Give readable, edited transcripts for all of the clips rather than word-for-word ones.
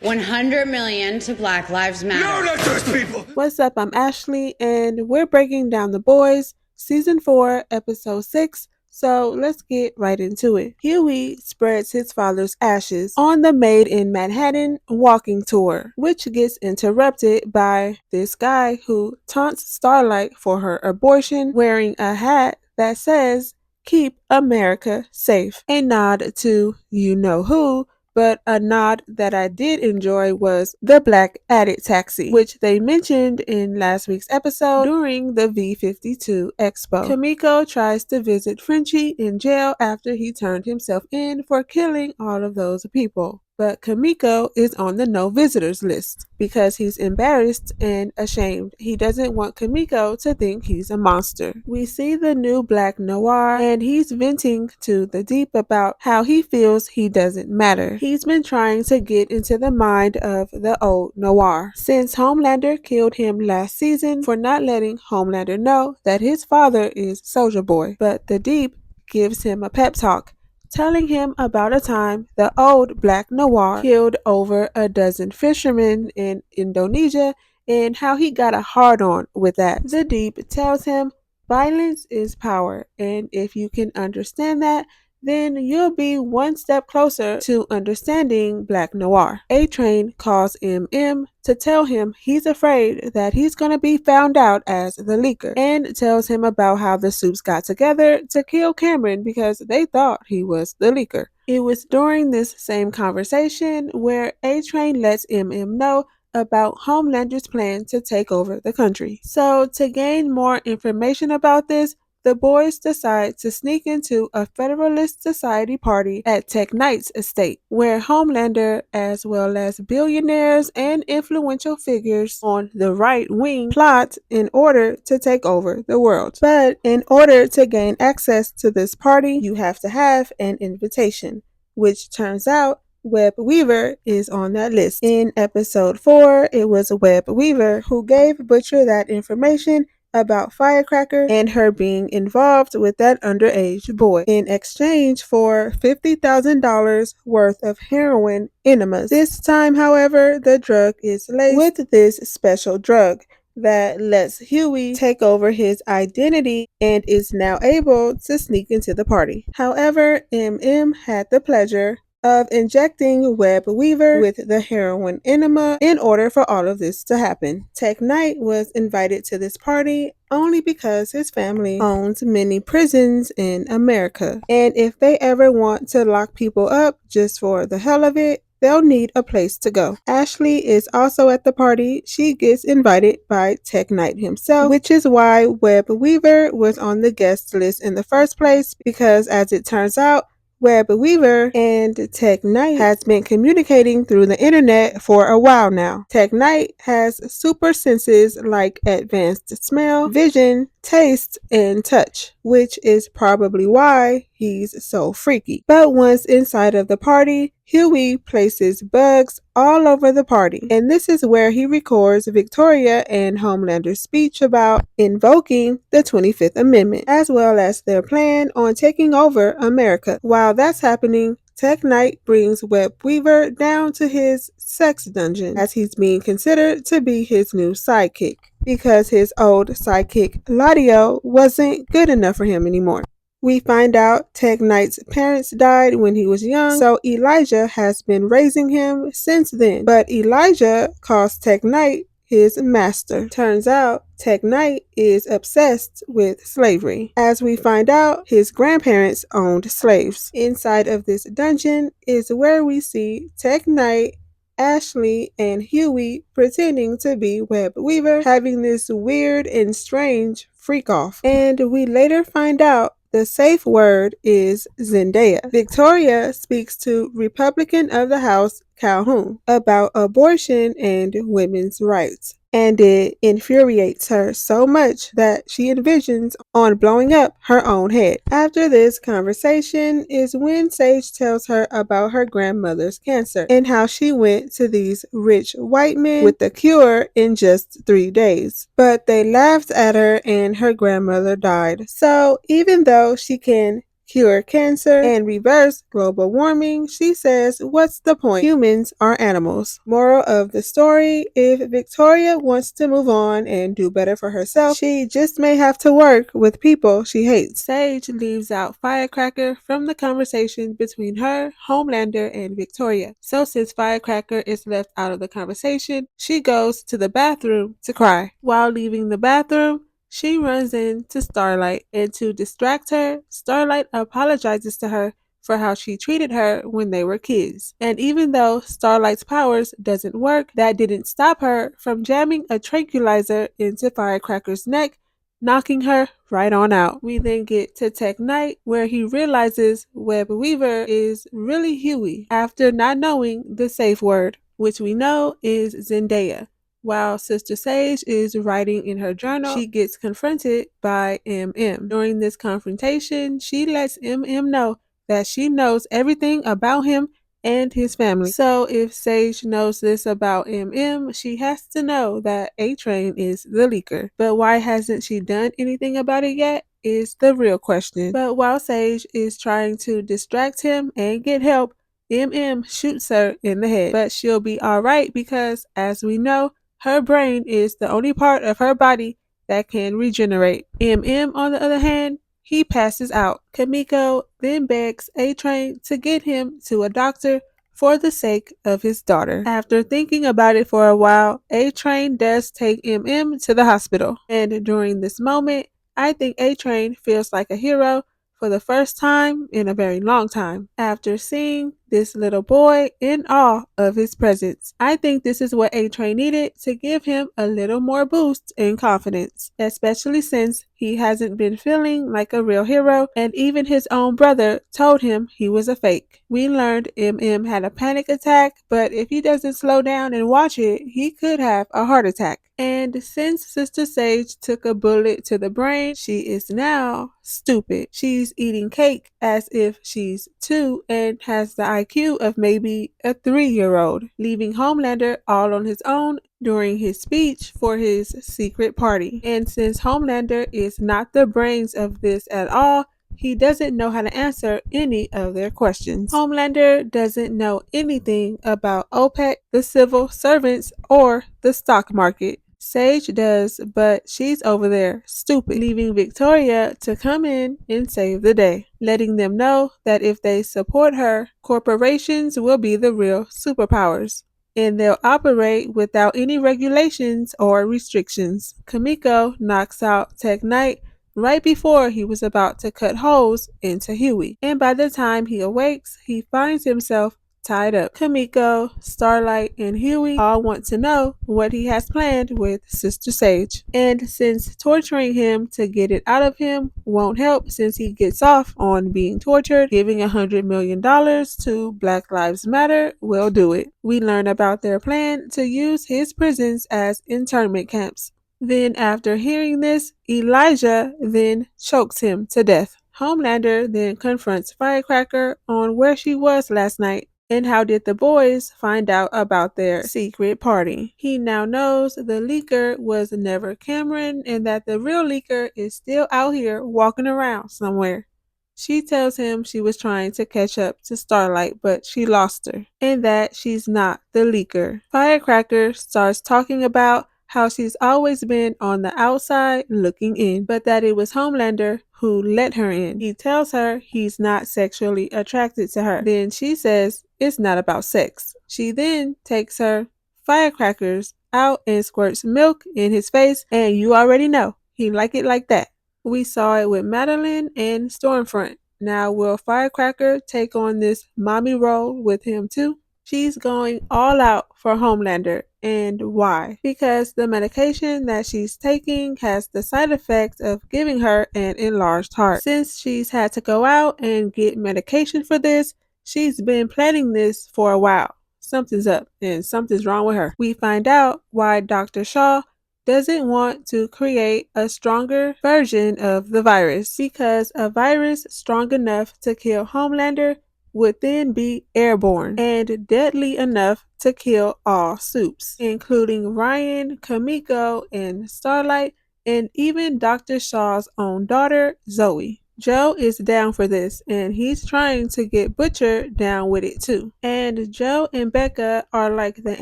100 million to Black Lives Matter. No, not those people! What's up? I'm Ashley, and we're breaking down The Boys, Season 4, Episode 6. So let's get right into it. Huey spreads his father's ashes on the Made in Manhattan walking tour, which gets interrupted by this guy who taunts Starlight for her abortion wearing a hat that says, "Keep America Safe." A nod to you know who, but a nod that I did enjoy was the Black Added Taxi, which they mentioned in last week's episode during the V52 Expo. Kamiko tries to visit Frenchie in jail after he turned himself in for killing all of those people. But Kamiko is on the no visitors list because he's embarrassed and ashamed. He doesn't want Kamiko to think he's a monster. We see the new Black Noir, and he's venting to the Deep about how he feels he doesn't matter. He's been trying to get into the mind of the old Noir since Homelander killed him last season for not letting Homelander know that his father is Soulja Boy. But the Deep gives him a pep talk, telling him about a time the old Black Noir killed over a dozen fishermen in Indonesia and how he got a hard-on with that. The Deep tells him violence is power, and if you can understand that, then you'll be one step closer to understanding Black Noir. A-Train calls MM to tell him he's afraid that he's going to be found out as the leaker, and tells him about how the Supes got together to kill Cameron because they thought he was the leaker. It was during this same conversation where A-Train lets MM know about Homelander's plan to take over the country. So to gain more information about this, the boys decide to sneak into a Federalist Society party at Tech Knight's estate, where Homelander, as well as billionaires and influential figures on the right wing, plot in order to take over the world. But in order to gain access to this party, you have to have an invitation, which turns out Web Weaver is on that list. In episode 4, it was Web Weaver who gave Butcher that information about Firecracker and her being involved with that underage boy in exchange for $50,000 worth of heroin enemas. This time, however, the drug is laced with this special drug that lets Huey take over his identity and is now able to sneak into the party. However, MM had the pleasure of injecting Web Weaver with the heroin enema in order for all of this to happen. Tech Knight was invited to this party only because his family owns many prisons in America, and if they ever want to lock people up just for the hell of it, they'll need a place to go. Ashley is also at the party. She gets invited by Tech Knight himself, which is why Web Weaver was on the guest list in the first place, because as it turns out, Web Weaver and Tech Knight has been communicating through the internet for a while now. Tech Knight has super senses like advanced smell, vision, taste, and touch, which is probably why he's so freaky. But once inside of the party, Huey places bugs all over the party, and this is where he records Victoria and Homelander's speech about invoking the 25th Amendment, as well as their plan on taking over America. While that's happening, Tech Knight brings Web Weaver down to his sex dungeon, as he's being considered to be his new sidekick, because his old sidekick, Ladio, wasn't good enough for him anymore. We find out Tech Knight's parents died when he was young, so Elijah has been raising him since then. But Elijah calls Tech Knight his master. Turns out Tech Knight is obsessed with slavery. As we find out, his grandparents owned slaves. Inside of this dungeon is where we see Tech Knight, Ashley, and Huey pretending to be Web Weaver, having this weird and strange freak off. And we later find out the safe word is Zendaya. Victoria speaks to Republican of the House Calhoun about abortion and women's rights, and it infuriates her so much that she envisions on blowing up her own head. After this conversation is when Sage tells her about her grandmother's cancer and how she went to these rich white men with the cure in just 3 days. But they laughed at her and her grandmother died. So even though she can cure cancer, and reverse global warming, she says, what's the point? Humans are animals. Moral of the story, if Victoria wants to move on and do better for herself, she just may have to work with people she hates. Sage leaves out Firecracker from the conversation between her, Homelander, and Victoria. So since Firecracker is left out of the conversation, she goes to the bathroom to cry. While leaving the bathroom, she runs into Starlight, and to distract her, Starlight apologizes to her for how she treated her when they were kids. And even though Starlight's powers doesn't work, that didn't stop her from jamming a tranquilizer into Firecracker's neck, knocking her right on out. We then get to Tech Knight, where he realizes Web Weaver is really Huey after not knowing the safe word, which we know is Zendaya. While Sister Sage is writing in her journal, she gets confronted by MM. During this confrontation, she lets MM know that she knows everything about him and his family. So if Sage knows this about MM, she has to know that A-Train is the leaker. But why hasn't she done anything about it yet is the real question. But while Sage is trying to distract him and get help, MM shoots her in the head. But she'll be alright because, as we know, her brain is the only part of her body that can regenerate. MM, on the other hand, he passes out. Kamiko then begs A-Train to get him to a doctor for the sake of his daughter. After thinking about it for a while, A-Train does take MM to the hospital. And during this moment, I think A-Train feels like a hero for the first time in a very long time. After seeing this little boy in awe of his presence, I think this is what A-Train needed to give him a little more boost in confidence, especially since he hasn't been feeling like a real hero, and even his own brother told him he was a fake. We learned MM had a panic attack, but if he doesn't slow down and watch it, he could have a heart attack. And since Sister Sage took a bullet to the brain, she is now stupid. She's eating cake as if she's 2 and has the IQ of maybe a 3-year-old, leaving Homelander all on his own during his speech for his secret party. And since Homelander is not the brains of this at all, he doesn't know how to answer any of their questions. Homelander doesn't know anything about OPEC, the civil servants, or the stock market. Sage does, but she's over there, stupid, leaving Victoria to come in and save the day, letting them know that if they support her, corporations will be the real superpowers, and they'll operate without any regulations or restrictions. Kamiko knocks out Tech Knight right before he was about to cut holes into Huey, and by the time he awakes, he finds himself tied up. Kamiko, Starlight, and Huey all want to know what he has planned with Sister Sage. And since torturing him to get it out of him won't help since he gets off on being tortured, giving $100 million to Black Lives Matter will do it. We learn about their plan to use his prisons as internment camps. Then after hearing this, Elijah then chokes him to death. Homelander then confronts Firecracker on where she was last night. And how did the boys find out about their secret party? He now knows the leaker was never Cameron and that the real leaker is still out here walking around somewhere. She tells him she was trying to catch up to Starlight, but she lost her, and that she's not the leaker. Firecracker starts talking about how she's always been on the outside looking in, but that it was Homelander who let her in. He tells her he's not sexually attracted to her. Then she says it's not about sex. She then takes her firecrackers out and squirts milk in his face, and you already know he like it like that. We saw it with Madeline and Stormfront. Now will Firecracker take on this mommy role with him too? She's going all out for Homelander. And why? Because the medication that she's taking has the side effect of giving her an enlarged heart. Since she's had to go out and get medication for this, she's been planning this for a while. Something's up and something's wrong with her. We find out why Dr. Shaw doesn't want to create a stronger version of the virus, because a virus strong enough to kill Homelander would then be airborne and deadly enough to kill all Supes, including Ryan, Kamiko, and Starlight, and even Dr. Shaw's own daughter, Zoe. Joe is down for this, and he's trying to get Butcher down with it too. And Joe and Becca are like the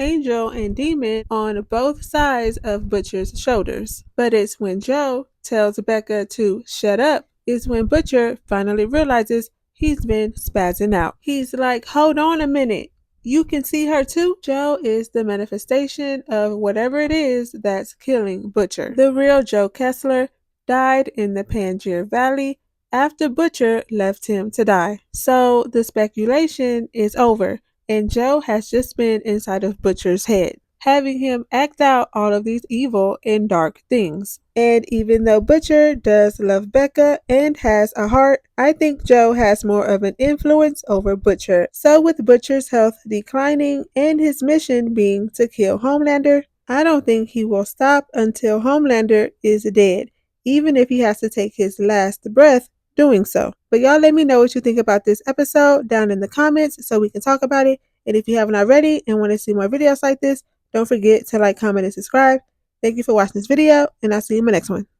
angel and demon on both sides of Butcher's shoulders. But it's when Joe tells Becca to shut up is when Butcher finally realizes he's been spazzing out. He's like, hold on a minute. You can see her too? Joe is the manifestation of whatever it is that's killing Butcher. The real Joe Kessler died in the Pangier Valley after Butcher left him to die. So the speculation is over, and Joe has just been inside of Butcher's head, having him act out all of these evil and dark things. And even though Butcher does love Becca and has a heart, I think Joe has more of an influence over Butcher. So with Butcher's health declining and his mission being to kill Homelander, I don't think he will stop until Homelander is dead, even if he has to take his last breath doing so. But y'all let me know what you think about this episode down in the comments so we can talk about it. And if you haven't already and want to see more videos like this, don't forget to like, comment, and subscribe. Thank you for watching this video, and I'll see you in my next one.